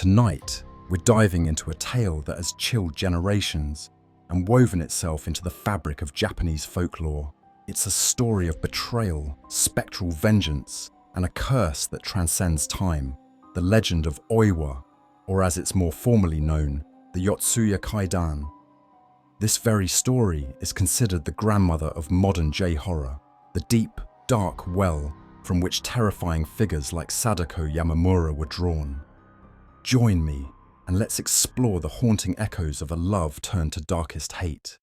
Tonight, we're diving into a tale that has chilled generations and woven itself into the fabric of Japanese folklore. It's a story of betrayal, spectral vengeance, and a curse that transcends time. The legend of Oiwa, or as it's more formally known, the Yotsuya Kaidan. This very story is considered the grandmother of modern J-horror, the deep, dark well from which terrifying figures like Sadako Yamamura were drawn. Join me, and let's explore the haunting echoes of a love turned to darkest hate.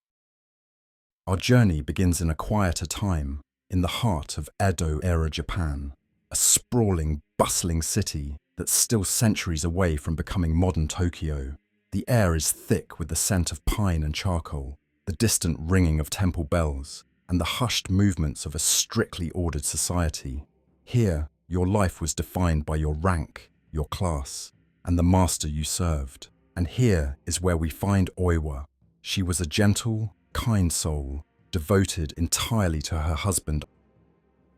Our journey begins in a quieter time, in the heart of Edo-era Japan, a sprawling, bustling city that's still centuries away from becoming modern Tokyo. The air is thick with the scent of pine and charcoal, the distant ringing of temple bells, and the hushed movements of a strictly ordered society. Here, your life was defined by your rank, your class, and the master you served. And here is where we find Oiwa. She was a gentle, kind soul, devoted entirely to her husband.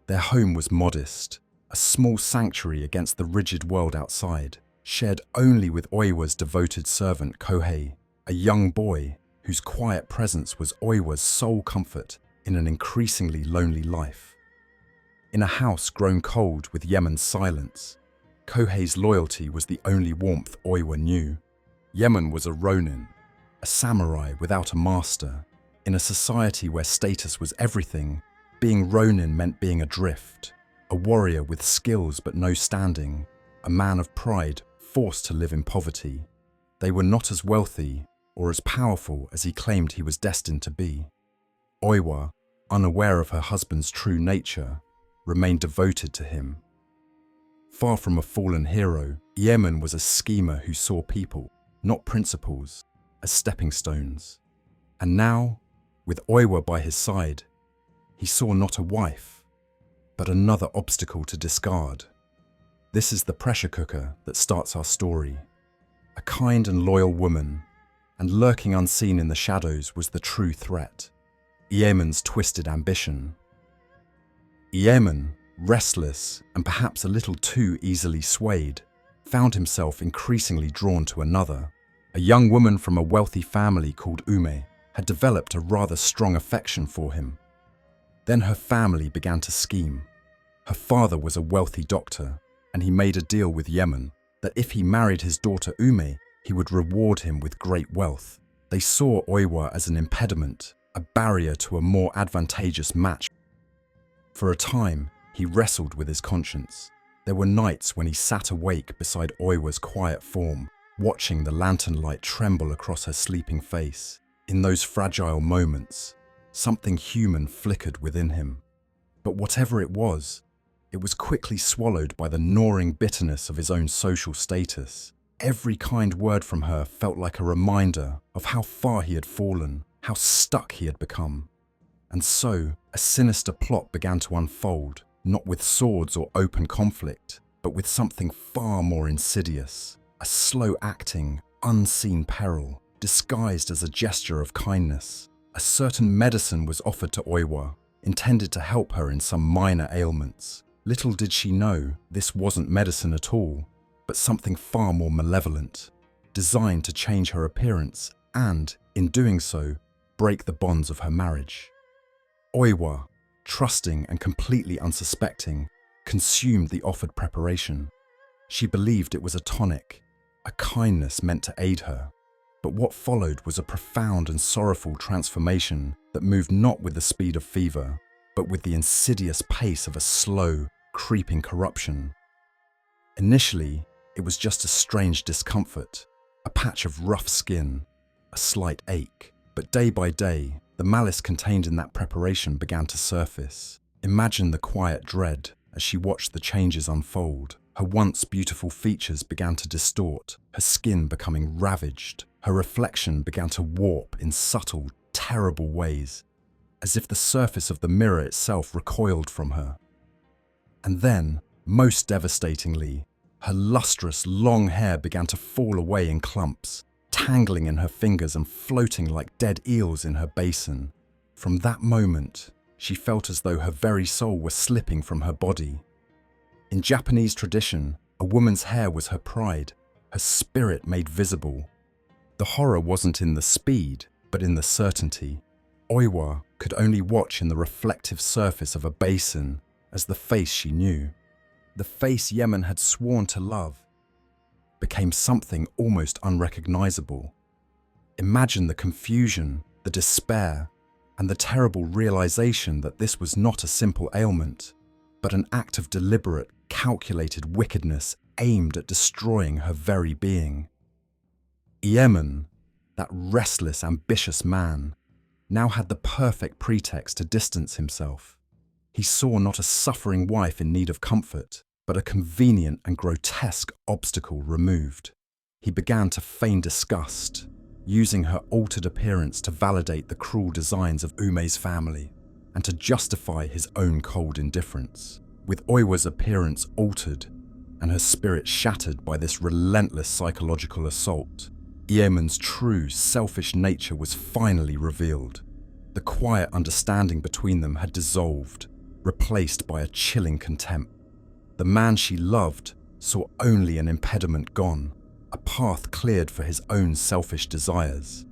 Their home was modest, a small sanctuary against the rigid world outside, shared only with Oiwa's devoted servant Kohei, a young boy whose quiet presence was Oiwa's sole comfort in an increasingly lonely life. In a house grown cold with Yemen's silence, Kohei's loyalty was the only warmth Oiwa knew. Yemen was a ronin, a samurai without a master. In a society where status was everything, being ronin meant being adrift, a warrior with skills but no standing, a man of pride forced to live in poverty. They were not as wealthy or as powerful as he claimed he was destined to be. Oiwa, unaware of her husband's true nature, remained devoted to him. Far from a fallen hero, Yemen was a schemer who saw people, not principles, as stepping stones. And now, with Oiwa by his side, he saw not a wife, but another obstacle to discard. This is the pressure cooker that starts our story. A kind and loyal woman, and lurking unseen in the shadows was the true threat, Yemen's twisted ambition. Yemen, restless and perhaps a little too easily swayed, found himself increasingly drawn to another. A young woman from a wealthy family called Ume had developed a rather strong affection for him. Then her family began to scheme. Her father was a wealthy doctor, and he made a deal with Yemen that if he married his daughter Ume, he would reward him with great wealth. They saw Oiwa as an impediment, a barrier to a more advantageous match. For a time, he wrestled with his conscience. There were nights when he sat awake beside Oiwa's quiet form, watching the lantern light tremble across her sleeping face. In those fragile moments, something human flickered within him. But whatever it was quickly swallowed by the gnawing bitterness of his own social status. Every kind word from her felt like a reminder of how far he had fallen, how stuck he had become. And so, a sinister plot began to unfold, not with swords or open conflict, but with something far more insidious. A slow-acting, unseen peril, disguised as a gesture of kindness. A certain medicine was offered to Oiwa, intended to help her in some minor ailments. Little did she know this wasn't medicine at all, but something far more malevolent, designed to change her appearance and, in doing so, break the bonds of her marriage. Oiwa, trusting and completely unsuspecting, consumed the offered preparation. She believed it was a tonic, a kindness meant to aid her. But what followed was a profound and sorrowful transformation that moved not with the speed of fever, but with the insidious pace of a slow, creeping corruption. Initially, it was just a strange discomfort, a patch of rough skin, a slight ache. But day by day, the malice contained in that preparation began to surface. Imagine the quiet dread as she watched the changes unfold. Her once beautiful features began to distort, her skin becoming ravaged. Her reflection began to warp in subtle, terrible ways, as if the surface of the mirror itself recoiled from her. And then, most devastatingly, her lustrous, long hair began to fall away in clumps, tangling in her fingers and floating like dead eels in her basin. From that moment, she felt as though her very soul were slipping from her body. In Japanese tradition, a woman's hair was her pride, her spirit made visible. The horror wasn't in the speed, but in the certainty. Oiwa could only watch in the reflective surface of a basin as the face she knew, the face Yemen had sworn to love, became something almost unrecognizable. Imagine the confusion, the despair, and the terrible realization that this was not a simple ailment, but an act of deliberate, calculated wickedness aimed at destroying her very being. Yemen, that restless, ambitious man, now had the perfect pretext to distance himself. He saw not a suffering wife in need of comfort, but a convenient and grotesque obstacle removed. He began to feign disgust, using her altered appearance to validate the cruel designs of Ume's family and to justify his own cold indifference. With Oiwa's appearance altered and her spirit shattered by this relentless psychological assault, Yemen's true, selfish nature was finally revealed. The quiet understanding between them had dissolved, replaced by a chilling contempt. The man she loved saw only an impediment gone, a path cleared for his own selfish desires.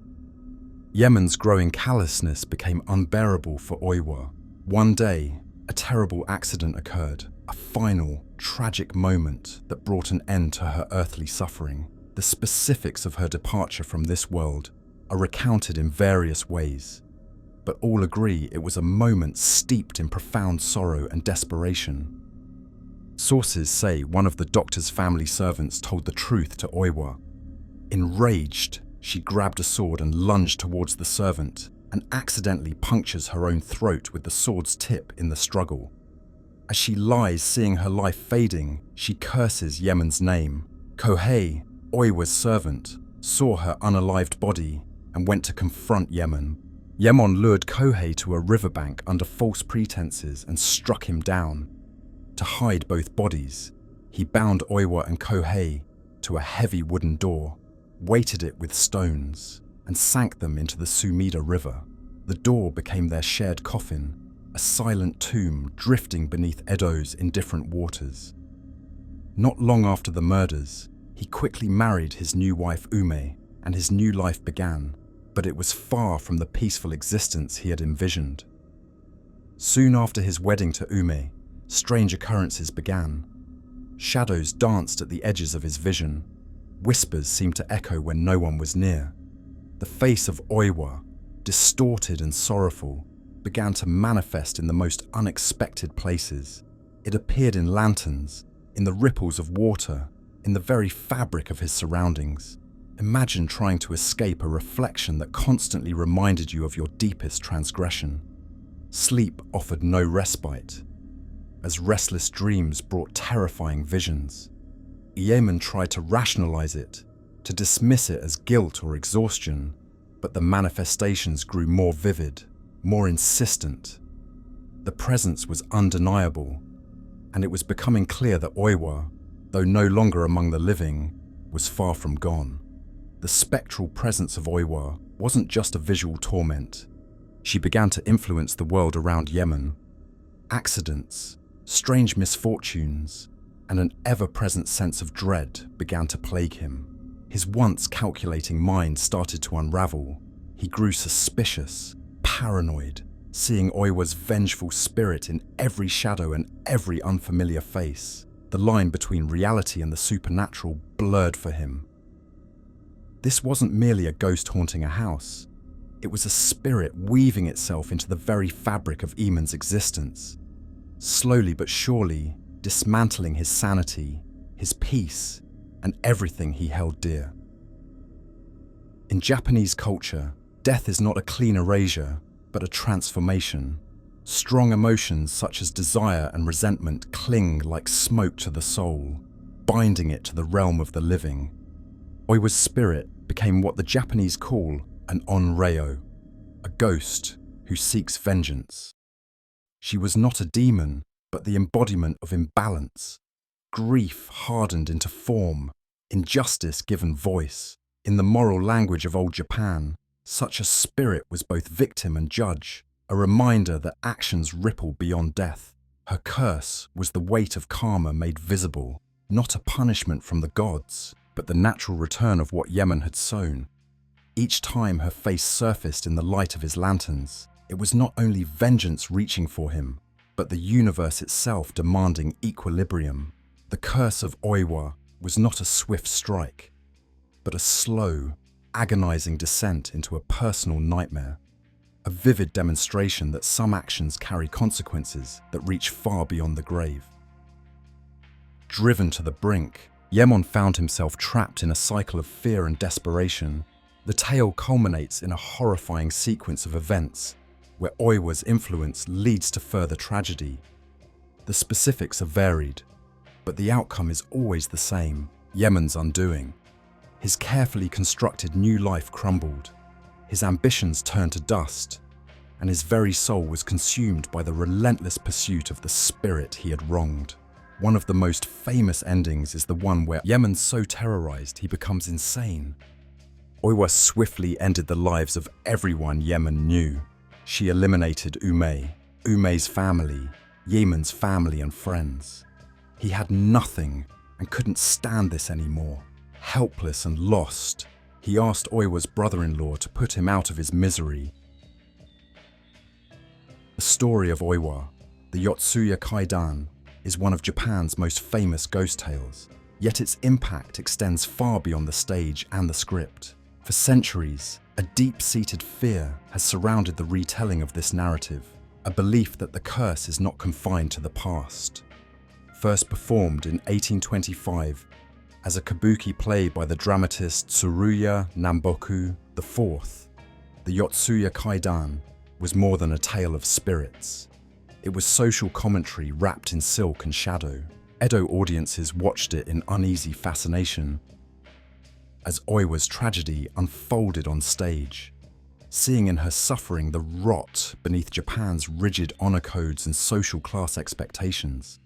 Yemen's growing callousness became unbearable for Oiwa. One day, a terrible accident occurred, a final, tragic moment that brought an end to her earthly suffering. The specifics of her departure from this world are recounted in various ways, but all agree it was a moment steeped in profound sorrow and desperation. Sources say one of the doctor's family servants told the truth to Oiwa. Enraged, she grabbed a sword and lunged towards the servant and accidentally punctures her own throat with the sword's tip in the struggle. As she lies seeing her life fading, she curses Yemen's name. Kohei, Oiwa's servant, saw her unalived body and went to confront Yemen. Yemen lured Kohei to a riverbank under false pretenses and struck him down. To hide both bodies, he bound Oiwa and Kohei to a heavy wooden door, weighted it with stones, and sank them into the Sumida River. The door became their shared coffin, a silent tomb drifting beneath Edo's indifferent waters. Not long after the murders, he quickly married his new wife Ume, and his new life began, but it was far from the peaceful existence he had envisioned. Soon after his wedding to Ume, strange occurrences began. Shadows danced at the edges of his vision. Whispers seemed to echo when no one was near. The face of Oiwa, distorted and sorrowful, began to manifest in the most unexpected places. It appeared in lanterns, in the ripples of water, in the very fabric of his surroundings. Imagine trying to escape a reflection that constantly reminded you of your deepest transgression. Sleep offered no respite, as restless dreams brought terrifying visions. Yemen tried to rationalize it, to dismiss it as guilt or exhaustion, but the manifestations grew more vivid, more insistent. The presence was undeniable, and it was becoming clear that Oiwa, though no longer among the living, was far from gone. The spectral presence of Oiwa wasn't just a visual torment. She began to influence the world around Yemen. Accidents, strange misfortunes, and an ever-present sense of dread began to plague him. His once calculating mind started to unravel. He grew suspicious, paranoid, seeing Oiwa's vengeful spirit in every shadow and every unfamiliar face. The line between reality and the supernatural blurred for him. This wasn't merely a ghost haunting a house. It was a spirit weaving itself into the very fabric of Yemen's existence, slowly but surely dismantling his sanity, his peace, and everything he held dear. In Japanese culture, death is not a clean erasure, but a transformation. Strong emotions such as desire and resentment cling like smoke to the soul, binding it to the realm of the living. Oiwa's spirit became what the Japanese call an onryo, a ghost who seeks vengeance. She was not a demon, but the embodiment of imbalance. Grief hardened into form, injustice given voice. In the moral language of old Japan, such a spirit was both victim and judge, a reminder that actions ripple beyond death. Her curse was the weight of karma made visible, not a punishment from the gods, but the natural return of what Yemen had sown. Each time her face surfaced in the light of his lanterns, it was not only vengeance reaching for him, but the universe itself demanding equilibrium. The Curse of Oiwa was not a swift strike, but a slow, agonizing descent into a personal nightmare. A vivid demonstration that some actions carry consequences that reach far beyond the grave. Driven to the brink, Yemen found himself trapped in a cycle of fear and desperation. The tale culminates in a horrifying sequence of events where Oiwa's influence leads to further tragedy. The specifics are varied, but the outcome is always the same: Yemen's undoing. His carefully constructed new life crumbled, his ambitions turned to dust, and his very soul was consumed by the relentless pursuit of the spirit he had wronged. One of the most famous endings is the one where Yemen's so terrorized he becomes insane. Oiwa swiftly ended the lives of everyone Yemen knew. She eliminated Ume's family, Yemen's family and friends. He had nothing and couldn't stand this anymore. Helpless and lost, he asked Oiwa's brother-in-law to put him out of his misery. The story of Oiwa, the Yotsuya Kaidan, is one of Japan's most famous ghost tales, yet its impact extends far beyond the stage and the script. For centuries, a deep-seated fear has surrounded the retelling of this narrative, a belief that the curse is not confined to the past. First performed in 1825 as a kabuki play by the dramatist Tsuruya Namboku IV, the Yotsuya Kaidan was more than a tale of spirits. It was social commentary wrapped in silk and shadow. Edo audiences watched it in uneasy fascination as Oiwa's tragedy unfolded on stage, seeing in her suffering the rot beneath Japan's rigid honor codes and social class expectations.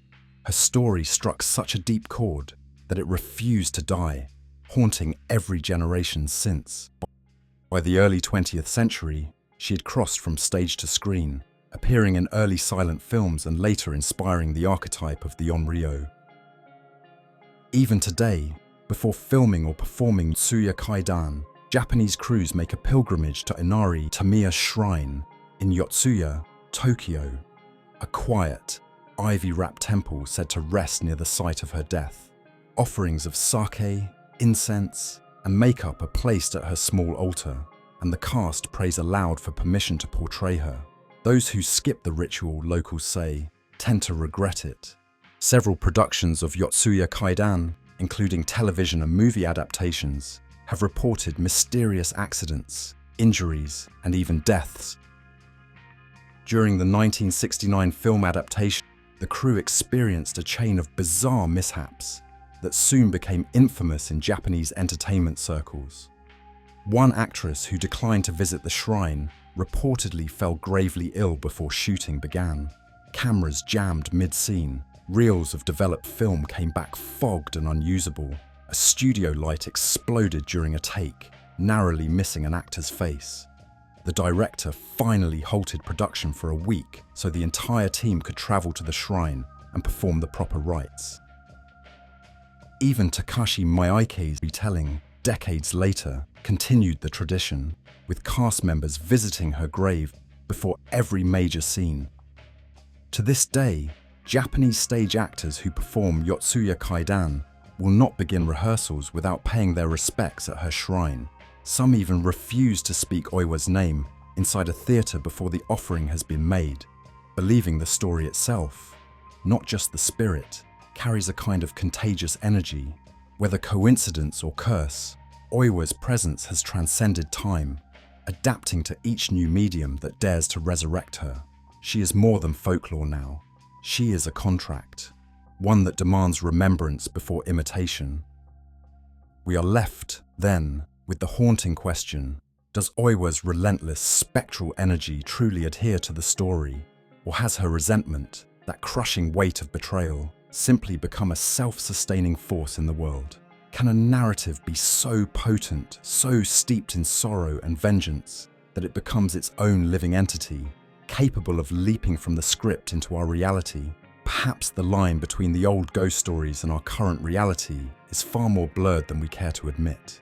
Her story struck such a deep chord that it refused to die, haunting every generation since. By the early 20th century, she had crossed from stage to screen, appearing in early silent films and later inspiring the archetype of the onryo. Even today, before filming or performing Yotsuya Kaidan, Japanese crews make a pilgrimage to Inari Tamiya Shrine in Yotsuya, Tokyo, a quiet, ivy-wrapped temple said to rest near the site of her death. Offerings of sake, incense, and makeup are placed at her small altar, and the cast prays aloud for permission to portray her. Those who skip the ritual, locals say, tend to regret it. Several productions of Yotsuya Kaidan, including television and movie adaptations, have reported mysterious accidents, injuries, and even deaths. During the 1969 film adaptation, the crew experienced a chain of bizarre mishaps that soon became infamous in Japanese entertainment circles. One actress who declined to visit the shrine reportedly fell gravely ill before shooting began. Cameras jammed mid-scene. Reels of developed film came back fogged and unusable. A studio light exploded during a take, narrowly missing an actor's face. The director finally halted production for a week so the entire team could travel to the shrine and perform the proper rites. Even Takashi Miike's retelling, decades later, continued the tradition, with cast members visiting her grave before every major scene. To this day, Japanese stage actors who perform Yotsuya Kaidan will not begin rehearsals without paying their respects at her shrine. Some even refuse to speak Oiwa's name inside a theatre before the offering has been made, believing the story itself, not just the spirit, carries a kind of contagious energy. Whether coincidence or curse, Oiwa's presence has transcended time, adapting to each new medium that dares to resurrect her. She is more than folklore now. She is a contract, one that demands remembrance before imitation. We are left, then, with the haunting question: does Oiwa's relentless, spectral energy truly adhere to the story, or has her resentment, that crushing weight of betrayal, simply become a self-sustaining force in the world? Can a narrative be so potent, so steeped in sorrow and vengeance, that it becomes its own living entity, capable of leaping from the script into our reality? Perhaps the line between the old ghost stories and our current reality is far more blurred than we care to admit.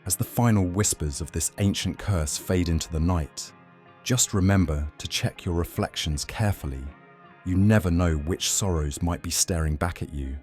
As the final whispers of this ancient curse fade into the night, just remember to check your reflections carefully. You never know which sorrows might be staring back at you.